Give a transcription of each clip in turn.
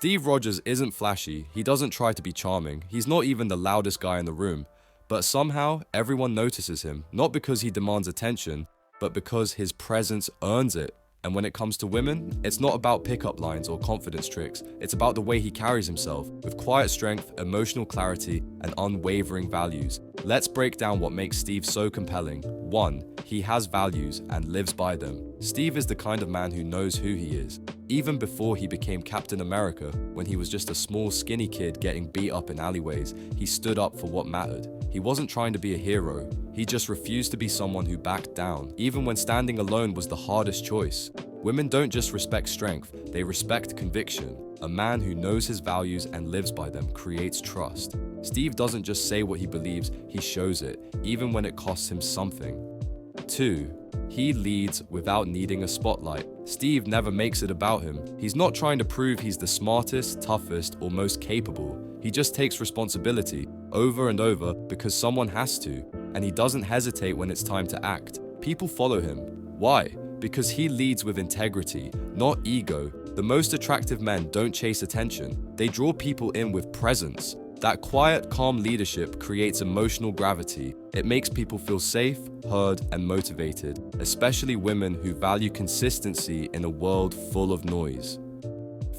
Steve Rogers isn't flashy, he doesn't try to be charming, he's not even the loudest guy in the room. But somehow, everyone notices him, not because he demands attention, but because his presence earns it. And when it comes to women, it's not about pickup lines or confidence tricks, it's about the way he carries himself, with quiet strength, emotional clarity, and unwavering values. Let's break down what makes Steve so compelling. 1. He has values and lives by them. Steve is the kind of man who knows who he is. Even before he became Captain America, when he was just a small, skinny kid getting beat up in alleyways, he stood up for what mattered. He wasn't trying to be a hero, he just refused to be someone who backed down, even when standing alone was the hardest choice. Women don't just respect strength, they respect conviction. A man who knows his values and lives by them creates trust. Steve doesn't just say what he believes, he shows it, even when it costs him something. 2. He leads without needing a spotlight. Steve never makes it about him. He's not trying to prove he's the smartest, toughest, or most capable. He just takes responsibility over and over because someone has to, and he doesn't hesitate when it's time to act. People follow him. Why? Because he leads with integrity, not ego. The most attractive men don't chase attention. They draw people in with presence. That quiet, calm leadership creates emotional gravity. It makes people feel safe, heard, and motivated, especially women who value consistency in a world full of noise.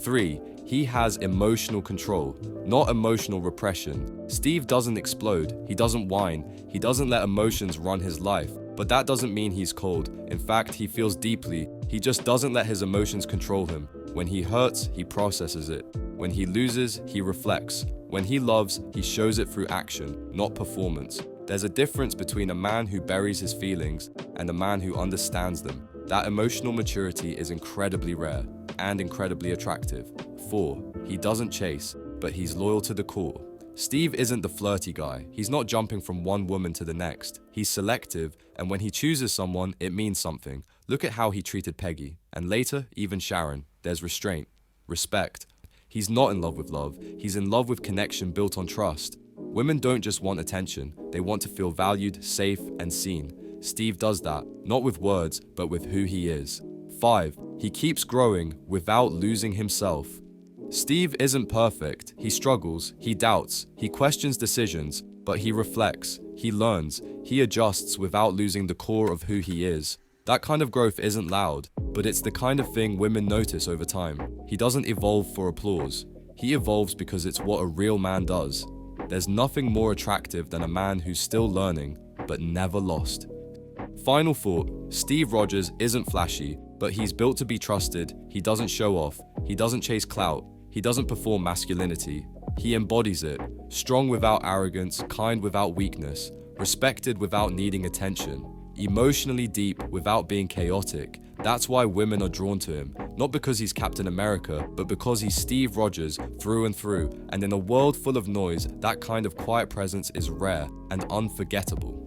3. He has emotional control, not emotional repression. Steve doesn't explode, he doesn't whine, he doesn't let emotions run his life. But that doesn't mean he's cold. In fact, he feels deeply. He just doesn't let his emotions control him. When he hurts, he processes it. When he loses, he reflects. When he loves, he shows it through action, not performance. There's a difference between a man who buries his feelings and a man who understands them. That emotional maturity is incredibly rare and incredibly attractive. 4. He doesn't chase, but he's loyal to the core. Steve isn't the flirty guy. He's not jumping from one woman to the next. He's selective, and when he chooses someone, it means something. Look at how he treated Peggy, and later, even Sharon. There's restraint, respect. He's not in love with love. He's in love with connection built on trust. Women don't just want attention. They want to feel valued, safe, and seen. Steve does that, not with words, but with who he is. 5. He keeps growing without losing himself. Steve isn't perfect. He struggles, he doubts, he questions decisions, but he reflects, he learns, he adjusts without losing the core of who he is. That kind of growth isn't loud, but it's the kind of thing women notice over time. He doesn't evolve for applause. He evolves because it's what a real man does. There's nothing more attractive than a man who's still learning, but never lost. Final thought, Steve Rogers isn't flashy, but he's built to be trusted. He doesn't show off, he doesn't chase clout, he doesn't perform masculinity. He embodies it, strong without arrogance, kind without weakness, respected without needing attention, emotionally deep without being chaotic. That's why women are drawn to him, not because he's Captain America, but because he's Steve Rogers through and through. And in a world full of noise, that kind of quiet presence is rare and unforgettable.